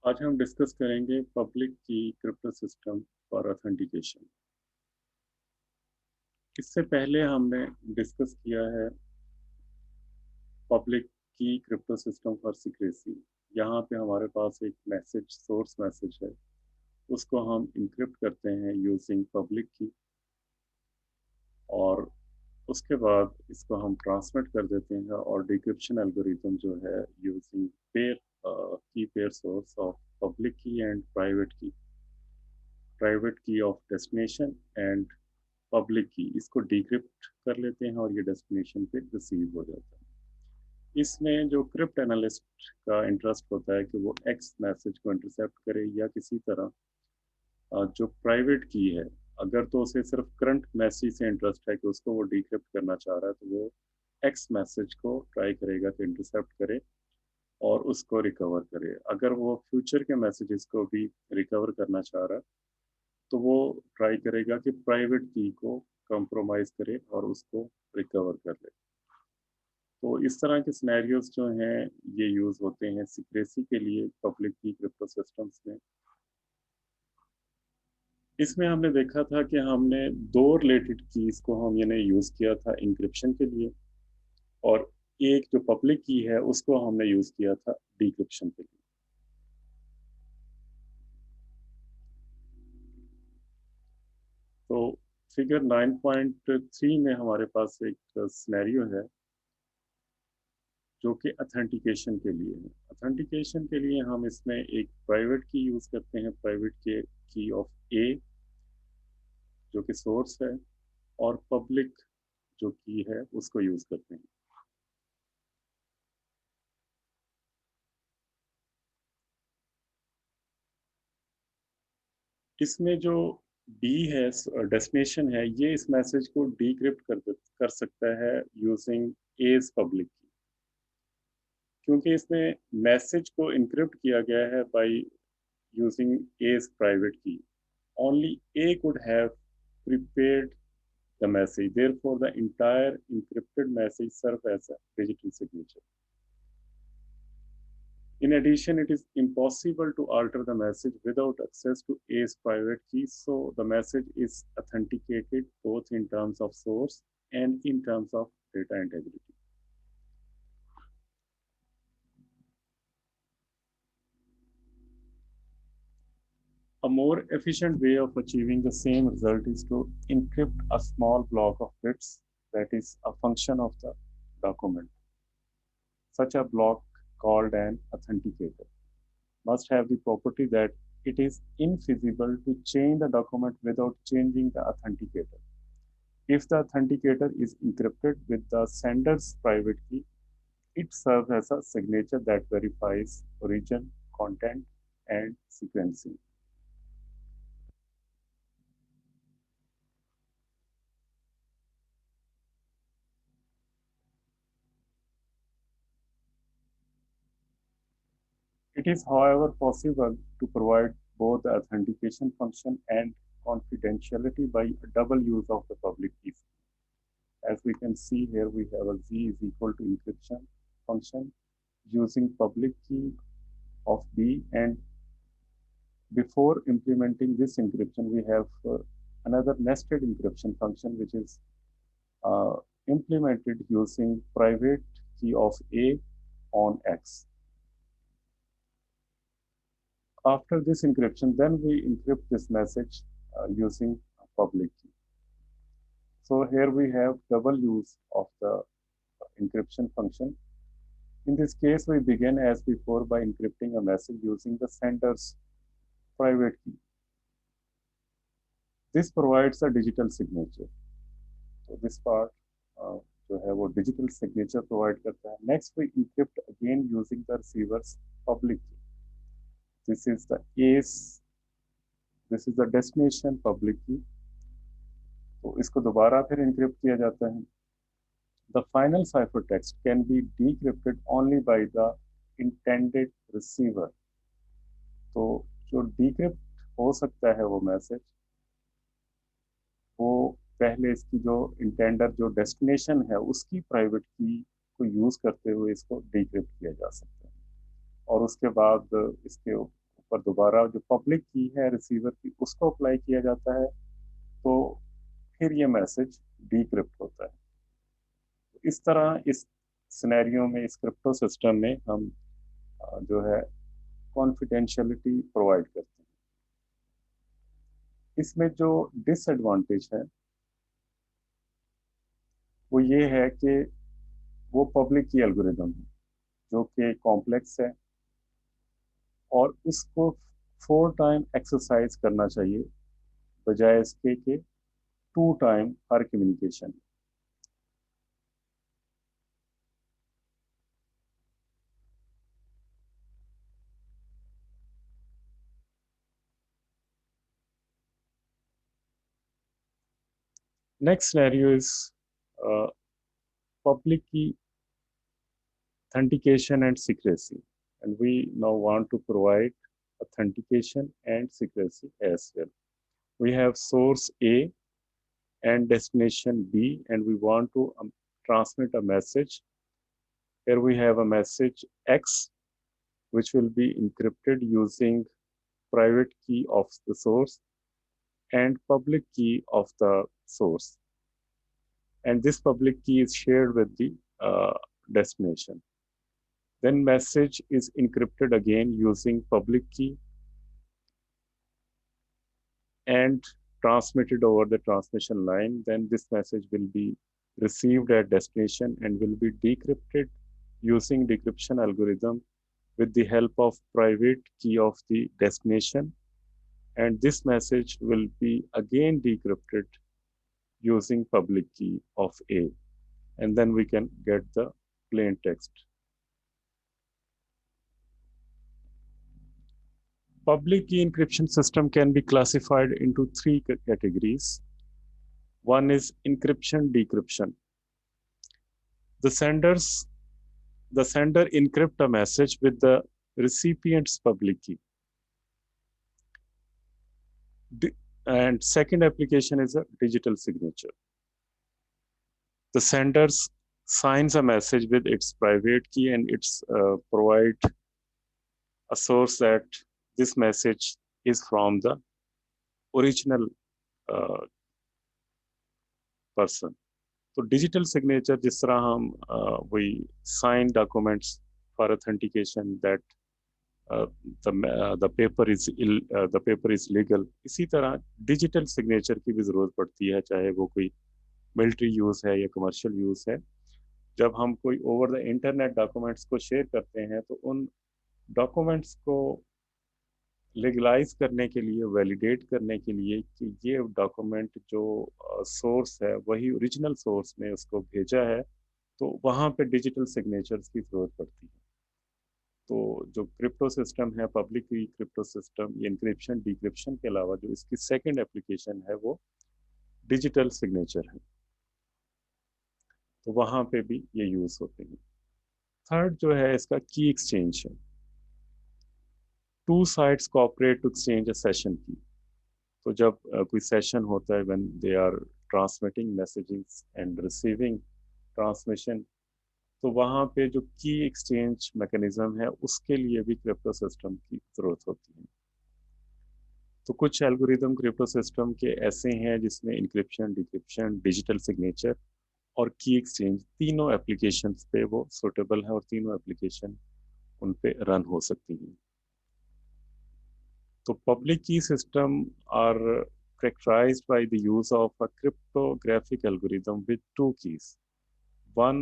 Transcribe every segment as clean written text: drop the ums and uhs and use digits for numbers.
आज हम डिस्कस करेंगे पब्लिक की क्रिप्टो सिस्टम फॉर ऑथेंटिकेशन। इससे पहले हमने डिस्कस किया है पब्लिक की क्रिप्टो सिस्टम फॉर सीक्रेसी। यहाँ पे हमारे पास एक मैसेज, सोर्स मैसेज है, उसको हम इंक्रिप्ट करते हैं यूजिंग पब्लिक की, और उसके बाद इसको हम ट्रांसमिट कर देते हैं और डिक्रिप्शन एल्गोरिथम जो है यूजिंग पेयर की पेयर सोर्स ऑफ पब्लिक की एंड प्राइवेट की ऑफ डेस्टिनेशन एंड पब्लिक की, इसको डिक्रिप्ट कर लेते हैं और ये डेस्टिनेशन पे रिसीव हो जाता है। इसमें जो क्रिप्ट एनालिस्ट का इंटरेस्ट होता है कि वो एक्स मैसेज को इंटरसेप्ट करे या किसी तरह जो प्राइवेट की है, अगर तो उसे सिर्फ करंट मैसेज से इंटरेस्ट है कि उसको वो डिक्रिप्ट करना चाह रहा है, तो वो एक्स मैसेज को ट्राई करेगा कि इंटरसेप्ट करे और उसको रिकवर करे। अगर वो फ्यूचर के मैसेजेस को भी रिकवर करना चाह रहा है, तो वो ट्राई करेगा कि प्राइवेट की को कंप्रोमाइज करे और उसको रिकवर कर ले। तो इस तरह के सिनेरियोज जो हैं ये यूज होते हैं सिक्रेसी के लिए पब्लिक की क्रिप्टो सिस्टम्स में। इसमें हमने देखा था कि हमने दो रिलेटेड कीज को हम यानी यूज किया था इंक्रिप्शन के लिए, और एक जो पब्लिक की है उसको हमने यूज किया था डिक्रिप्शन के लिए। तो फिगर 9.3 में हमारे पास एक सिनेरियो है जो कि अथेंटिकेशन के लिए है। अथेंटिकेशन के लिए हम इसमें एक प्राइवेट की यूज करते हैं, प्राइवेट के की ऑफ ए जो कि सोर्स है, और पब्लिक जो की है उसको यूज करते हैं। इसमें जो डी है, डेस्टिनेशन है, ये इस मैसेज को डीक्रिप्ट कर सकता है यूजिंग एज पब्लिक की, क्योंकि इसमें मैसेज को इनक्रिप्ट किया गया है बाय यूजिंग एज प्राइवेट की। only A could have prepared the message. Therefore, the entire encrypted message serves as a digital signature. In addition, it is impossible to alter the message without access to A's private key, so the message is authenticated both in terms of source and in terms of data integrity. A more efficient way of achieving the same result is to encrypt a small block of bits that is a function of the document. Such a block, called an authenticator, must have the property that it is infeasible to change the document without changing the authenticator. If the authenticator is encrypted with the sender's private key, it serves as a signature that verifies origin, content, and sequencing. It is, however, possible to provide both the authentication function and confidentiality by a double use of the public key. As we can see here, we have a z is equal to encryption function using public key of B, and before implementing this encryption, we have another nested encryption function which is uh, implemented using private key of A on X. After this encryption, then we encrypt this message using public key. So here we have double use of the encryption function. In this case, we begin as before by encrypting a message using the sender's private key. This provides a digital signature. So this part जो है वो digital signature provide करता है। Next we encrypt again using the receiver's public key. This is the S, this is the destination public key. तो इसको दोबारा फिर encrypt किया जाता है। The final cipher text can be decrypted only by the intended receiver. तो जो decrypt हो सकता है वो मैसेज, वो पहले इसकी जो इंटेंडर जो डेस्टिनेशन है उसकी प्राइवेट की को यूज करते हुए इसको डिक्रिप्ट किया जा सकता है, और उसके बाद इसके पर दोबारा जो पब्लिक की है रिसीवर की उसको अप्लाई किया जाता है, तो फिर ये मैसेज डीक्रिप्ट होता है। इस तरह इस सिनेरियो में, इस क्रिप्टो सिस्टम में हम जो है कॉन्फिडेंशियलिटी प्रोवाइड करते हैं। इसमें जो डिसएडवांटेज है वो ये है कि वो पब्लिक की एल्गोरिदम है जो कि कॉम्प्लेक्स है और उसको 4 टाइम एक्सरसाइज करना चाहिए बजाय इसके कि 2 time her communication. Next scenario is public key authentication and secrecy, and we now want to provide authentication and secrecy as well. We have source A and destination B, and we want to transmit a message. Here we have a message X which will be encrypted using private key of the source and public key of the source, and this public key is shared with the destination. Then message is encrypted again using public key and transmitted over the transmission line. Then this message will be received at destination and will be decrypted using decryption algorithm with the help of private key of the destination. And this message will be again decrypted using public key of A. And then we can get the plain text. Public key encryption system can be classified into 3 categories. One is encryption decryption. The sender encrypt a message with the recipient's public key. And second application is a digital signature. The sender signs a message with its private key and it's provide a source that this message is from the original person. तो digital signature जिस तरह हम वही sign documents for authentication that the paper is legal, इसी तरह digital signature की भी ज़रूरत पड़ती है, चाहे वो कोई मिलिट्री यूज़ है या कमर्शियल यूज़ है। जब हम कोई ओवर द इंटरनेट डॉक्यूमेंट्स को शेयर करते हैं तो उन डॉक्यूमेंट्स को लीगलाइज करने के लिए, वैलिडेट करने के लिए कि ये डॉक्यूमेंट जो सोर्स है वही ओरिजिनल सोर्स ने उसको भेजा है, तो वहाँ पे डिजिटल सिग्नेचर्स की ज़रूरत पड़ती है। तो जो क्रिप्टो सिस्टम है, पब्लिक की क्रिप्टो सिस्टम, ये इंक्रिप्शन डिक्रिप्शन के अलावा जो इसकी सेकंड एप्लीकेशन है वो डिजिटल सिग्नेचर है, तो वहाँ पे भी ये यूज़ होते हैं। थर्ड जो है इसका की एक्सचेंज है। Two sides cooperate to exchange a session की। तो जब कोई सेशन होता है when they are transmitting messages and receiving transmission, तो वहाँ पे जो की एक्सचेंज मैकेनिज्म है उसके लिए भी क्रिप्टो सिस्टम की ज़रूरत होती है। तो कुछ एल्गोरिदम क्रिप्टो सिस्टम के ऐसे हैं जिसमें इंक्रिप्शन, डिक्रिप्शन, डिजिटल सिग्नेचर और की एक्सचेंज तीनों एप्लीकेशंस पे वो सुटेबल है और तीनों एप्लीकेशन उन पे रन हो सकती हैं। तो public key system are characterized by the use of a cryptographic algorithm with 2 keys, one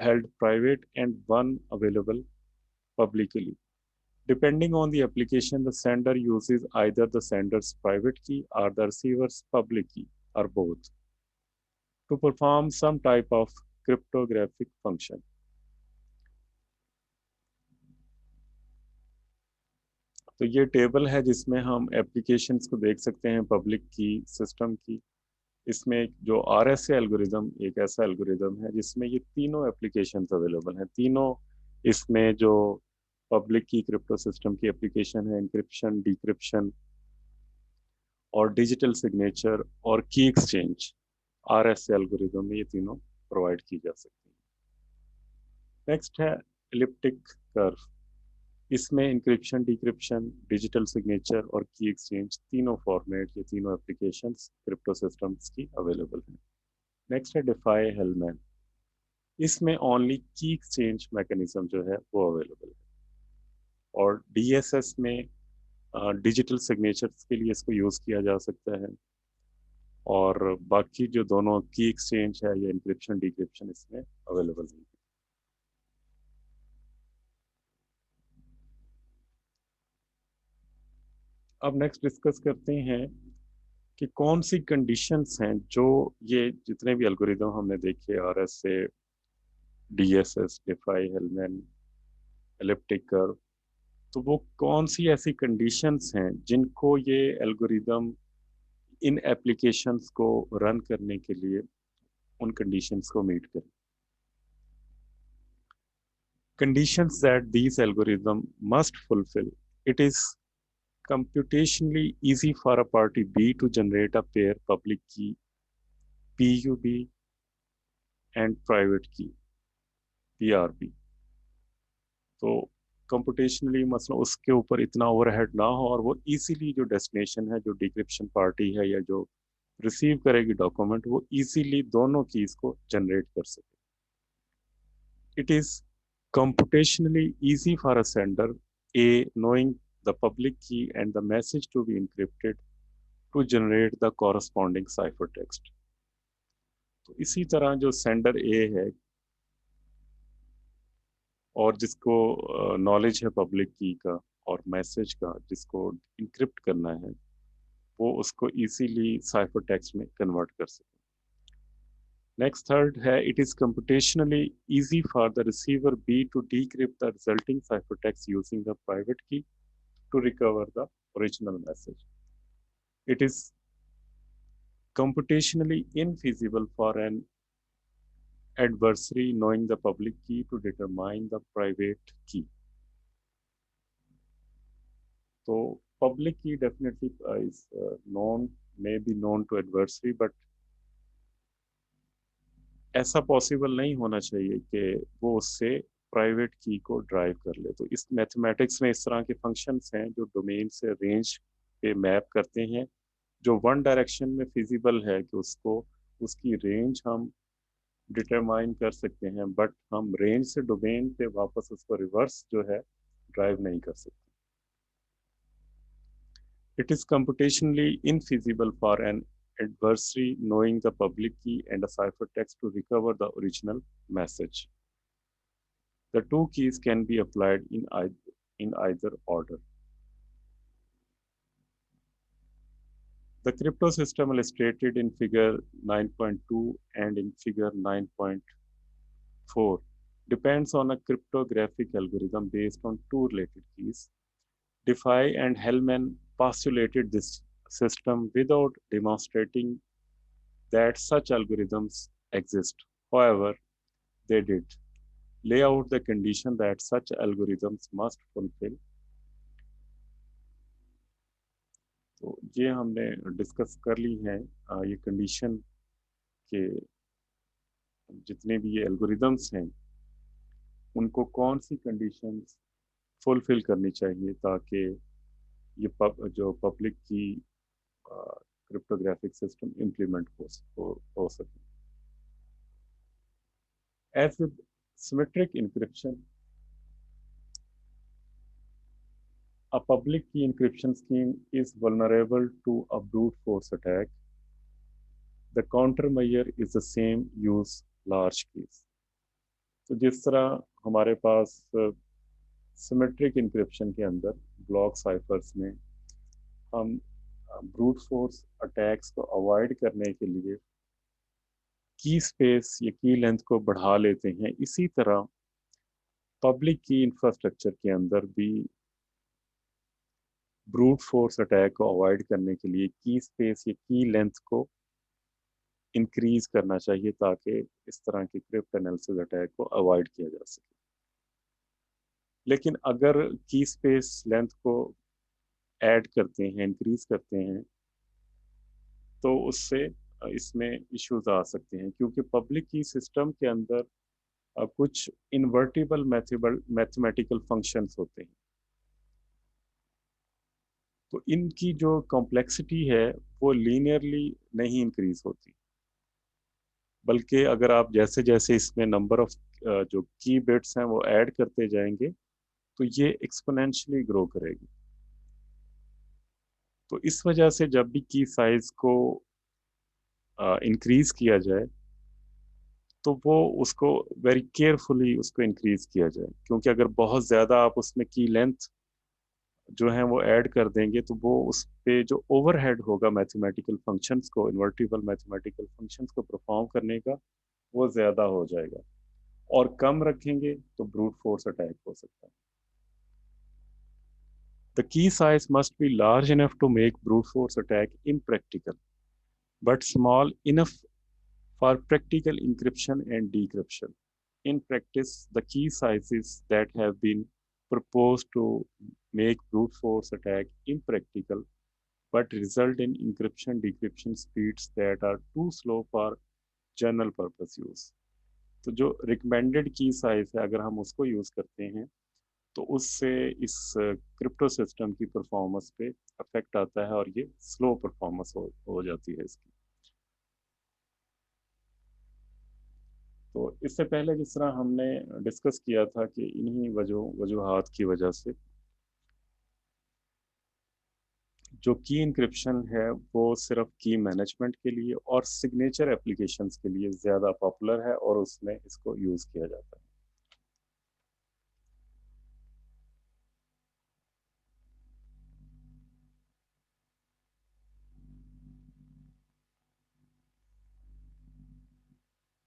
held private and one available publicly. Depending on the application, the sender uses either the sender's private key or the receiver's public key or both to perform some type of cryptographic function. तो ये table है जिसमें हम applications को देख सकते हैं public की सिस्टम की। इसमें जो RSA एल्गोरिदम एक ऐसा एल्गोरिदम है जिसमें ये तीनों एप्लीकेशंस अवेलेबल हैं। तीनों इसमें जो पब्लिक की क्रिप्टो सिस्टम की एप्लीकेशन है, इंक्रिप्शन, डिक्रिप्शन और डिजिटल सिग्नेचर और की एक्सचेंज, RSA एल्गोरिदम में ये तीनों प्रोवाइड की जा सकती है। नेक्स्ट है एलिप्टिक कर्व। इसमें इंक्रिप्शन, डिक्रिप्शन, डिजिटल सिग्नेचर और की एक्सचेंज तीनों फॉर्मेट, ये तीनों एप्लीकेशंस क्रिप्टो सिस्टम्स की अवेलेबल हैं। नेक्स्ट है डिफाई हेलमैन। इसमें ओनली की एक्सचेंज मैकेनिज्म जो है वो अवेलेबल है, और डीएसएस में डिजिटल सिग्नेचर्स के लिए इसको यूज़ किया जा सकता है, और बाकी जो दोनों की एक्सचेंज है या इंक्रिप्शन डिक्रिप्शन इसमें अवेलेबल नहीं है। अब नेक्स्ट डिस्कस करते हैं कि कौन सी कंडीशंस हैं जो ये जितने भी एल्गोरिदम हमने देखे, RSA, DSS, Diffie, Hellman, elliptic curve, तो वो कौन सी ऐसी कंडीशंस हैं जिनको ये एल्गोरिदम इन एप्लीकेशंस को रन करने के लिए उन कंडीशंस को मीट करें। Conditions that these algorithms must fulfill. It is computationally easy for a party B to generate a pair public key PUB and private key PRB. तो कंप्यूटेशनली मतलब उसके ऊपर इतना ओवरहेड ना हो, और वो इजीली जो डेस्टिनेशन है, जो डिक्रिप्शन पार्टी है या जो रिसीव करेगी डॉक्यूमेंट, वो इजीली दोनों कीज को जनरेट कर सके। It is computationally easy for a sender A knowing the public key and the message to be encrypted to generate the corresponding ciphertext. तो इसी तरह जो सेंडर ए है और जिसको नॉलेज है पब्लिक की का और मैसेज का, जिसको इंक्रिप्ट करना है, वो उसको इजीली साइफर टेक्स्ट में कन्वर्ट कर सके। नेक्स्ट थर्ड है, it is computationally easy for the receiver B to decrypt the resulting ciphertext using the private key to recover the original message. It is computationally infeasible for an adversary knowing the public key to determine the private key. So public key definitely is known, may be known to adversary, but ऐसा possible नहीं होना चाहिए कि वो उससे private की को drive कर ले। तो इस मैथमेटिक्स में इस तरह के फंक्शंस हैं जो डोमेन से रेंज पे मैप करते हैं, जो वन डायरेक्शन में फिजिबल है कि उसको उसकी रेंज हम डिटरमाइन कर सकते हैं, बट हम रेंज से डोमेन पे वापस उसको रिवर्स जो है ड्राइव नहीं कर सकते। It is computationally infeasible for an adversary knowing the public key and a ciphertext to recover the original message. The two keys can be applied in either order. The crypto system illustrated in figure 9.2 and in figure 9.4 depends on a cryptographic algorithm based on two related keys. DeFi and Hellman postulated this system without demonstrating that such algorithms exist. However, they did lay out the condition that such algorithms must fulfill. तो ये हमने discuss कर ली हैं, ये condition के जितने भी ये एल्गोरिदम्स हैं उनको कौन सी कंडीशंस फुलफिल करनी चाहिए ताकि ये जो पब्लिक की क्रिप्टोग्राफिक सिस्टम इम्प्लीमेंट हो सके। As with symmetric encryption, a public key encryption scheme is vulnerable to a brute force attack. The countermeasure is the same, use large keys. तो जिस तरह हमारे पास सिमेट्रिक इंक्रिप्शन के अंदर ब्लॉक साइफर्स में हम ब्रूट फोर्स अटैक्स को avoid करने के लिए की स्पेस या की लेंथ को बढ़ा लेते हैं, इसी तरह पब्लिक की इंफ्रास्ट्रक्चर के अंदर भी ब्रूट फोर्स अटैक को अवॉइड करने के लिए की स्पेस या की लेंथ को इंक्रीज करना चाहिए ताकि इस तरह के क्रिप्ट एनालिसिस अटैक को अवॉइड किया जा सके। लेकिन अगर की स्पेस लेंथ को ऐड करते हैं, इंक्रीज करते हैं, तो उससे इसमें इश्यूज आ सकते हैं, क्योंकि पब्लिक की सिस्टम के अंदर कुछ इन्वर्टिबल मैथमेटिकल फंक्शंस होते हैं। तो इनकी जो कॉम्प्लेक्सिटी है वो लीनियरली नहीं इंक्रीज होती, बल्कि अगर आप जैसे जैसे इसमें नंबर ऑफ जो की बिट्स हैं वो ऐड करते जाएंगे तो ये एक्सपोनेंशियली ग्रो करेगी। तो इस वजह से जब भी की साइज को इंक्रीज किया जाए तो वो उसको वेरी केयरफुली उसको इंक्रीज किया जाए, क्योंकि अगर बहुत ज़्यादा आप उसमें की लेंथ जो है वो ऐड कर देंगे तो वो उस पे जो ओवरहेड होगा मैथमेटिकल फंक्शंस को, इन्वर्टिबल मैथमेटिकल फंक्शंस को परफॉर्म करने का, वो ज़्यादा हो जाएगा। और कम रखेंगे तो ब्रूट फोर्स अटैक हो सकता है। The key size must be large enough to make brute force attack impractical, but small enough for practical encryption and decryption. In practice, the key sizes that have been proposed to make brute force attack impractical but result in encryption decryption speeds that are too slow for general purpose use. तो जो recommended की size है अगर हम उसको use करते हैं तो उससे इस क्रिप्टो सिस्टम की परफॉर्मेंस पे अफेक्ट आता है और ये स्लो परफॉर्मेंस हो जाती है इसकी। तो इससे पहले जिस तरह हमने डिस्कस किया था कि इन्हीं वजूहात की वजह से जो की इंक्रिप्शन है वो सिर्फ की मैनेजमेंट के लिए और सिग्नेचर एप्लीकेशंस के लिए ज़्यादा पॉपुलर है और उसमें इसको यूज़ किया जाता है।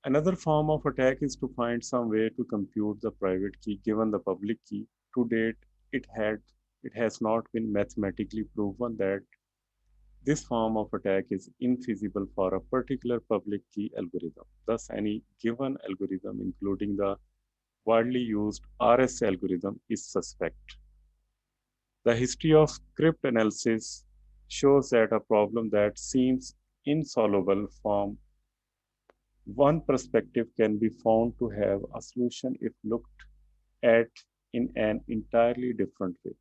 Another form of attack is to find some way to compute the private key given the public key. To date, it had it has not been mathematically proven that this form of attack is infeasible for a particular public key algorithm. Thus, any given algorithm, including the widely used RS algorithm, is suspect. The history of cryptanalysis shows that a problem that seems insoluble from one perspective can be found to have a solution if looked at in an entirely different way.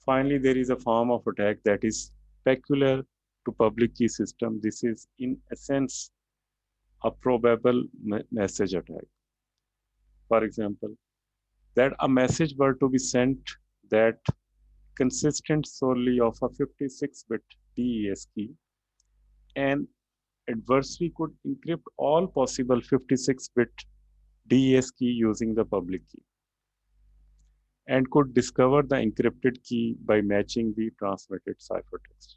Finally, there is a form of attack that is peculiar to public key system. This is in essence a probable message attack. For example, that a message were to be sent that consisted solely of a 56-bit DES key, an adversary could encrypt all possible 56-bit DES key using the public key and could discover the encrypted key by matching the transmitted ciphertext.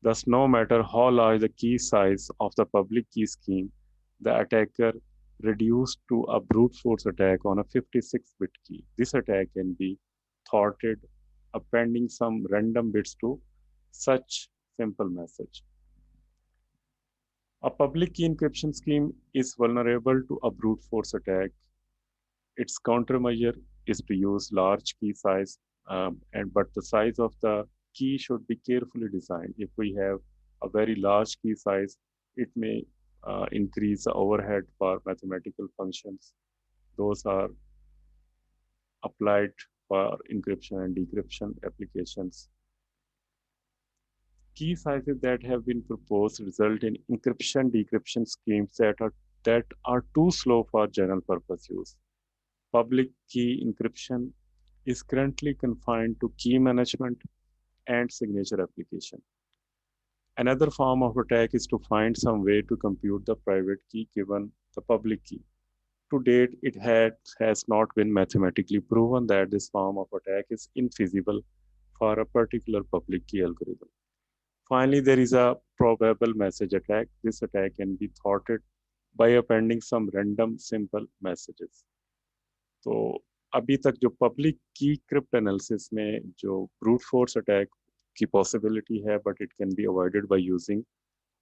Thus, no matter how large the key size of the public key scheme, the attacker reduced to a brute force attack on a 56-bit key. This attack can be thwarted appending some random bits to such simple message. A public key encryption scheme is vulnerable to a brute force attack. Its countermeasure is to use large key size, but the size of the key should be carefully designed. If we have a very large key size, it may increase the overhead for mathematical functions. Those are applied for encryption and decryption applications. Key sizes that have been proposed result in encryption decryption schemes that are too slow for general purpose use. Public key encryption is currently confined to key management and signature application. Another form of attack is to find some way to compute the private key given the public key. To date, has not been mathematically proven that this form of attack is infeasible for a particular public key algorithm. Finally, there is a probable message attack. This attack can be thwarted by appending some random simple messages. तो अभी तक जो public की crypt analysis में जो brute force attack की possibility है, but it can be avoided by using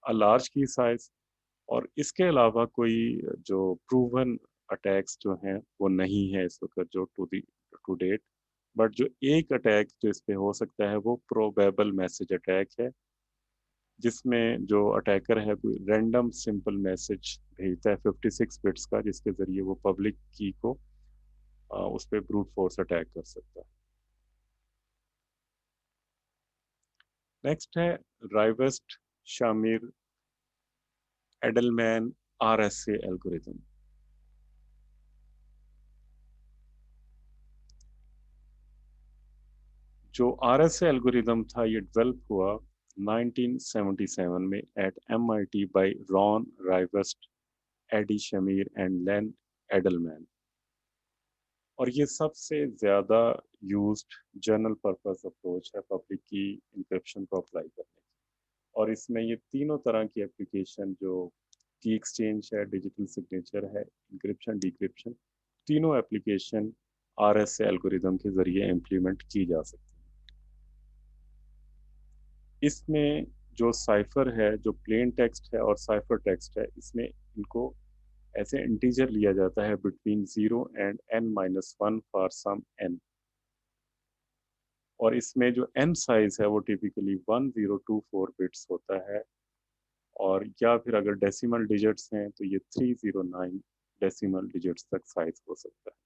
a large की साइज, और इसके अलावा कोई जो प्रूवन अटैक्स जो हैं वो नहीं है इस वक्त जो टू डेट। बट जो एक अटैक जो इस पे हो सकता है वो प्रोबेबल मैसेज अटैक है, जिसमें जो अटैकर है कोई रैंडम सिंपल मैसेज भेजता है 56 बिट्स का, जिसके ज़रिए वो पब्लिक की को उस पर ब्रूट फोर्स अटैक कर सकता है। नेक्स्ट है Rivest Shamir Adleman RSA algorithm. जो RSA एल्गोरिथम था ये डेवलप हुआ 1977 में at MIT by Ron Rivest, Adi Shamir and Len Adleman. और ये सबसे ज़्यादा यूज्ड जनरल पर्पस अप्रोच है पब्लिक की इंक्रिप्शन को अप्लाई करने की। और इसमें ये तीनों तरह की एप्लीकेशन जो की एक्सचेंज है, डिजिटल सिग्नेचर है, इंक्रिप्शन डिक्रिप्शन, तीनों एप्लीकेशन RSA एल्गोरिदम के ज़रिए इम्प्लीमेंट की जा सकती है। इसमें जो साइफर है, जो प्लेन टेक्स्ट है और साइफर टेक्स्ट है, इसमें इनको ऐसे इंटीजर लिया जाता है between 0 and n-1 for some n। और इसमें जो n साइज है वो टिपिकली 1024 बिट्स होता है। और या फिर अगर डेसिमल डिजिट्स हैं तो ये 309 डेसिमल डिजिट्स तक साइज हो सकता है।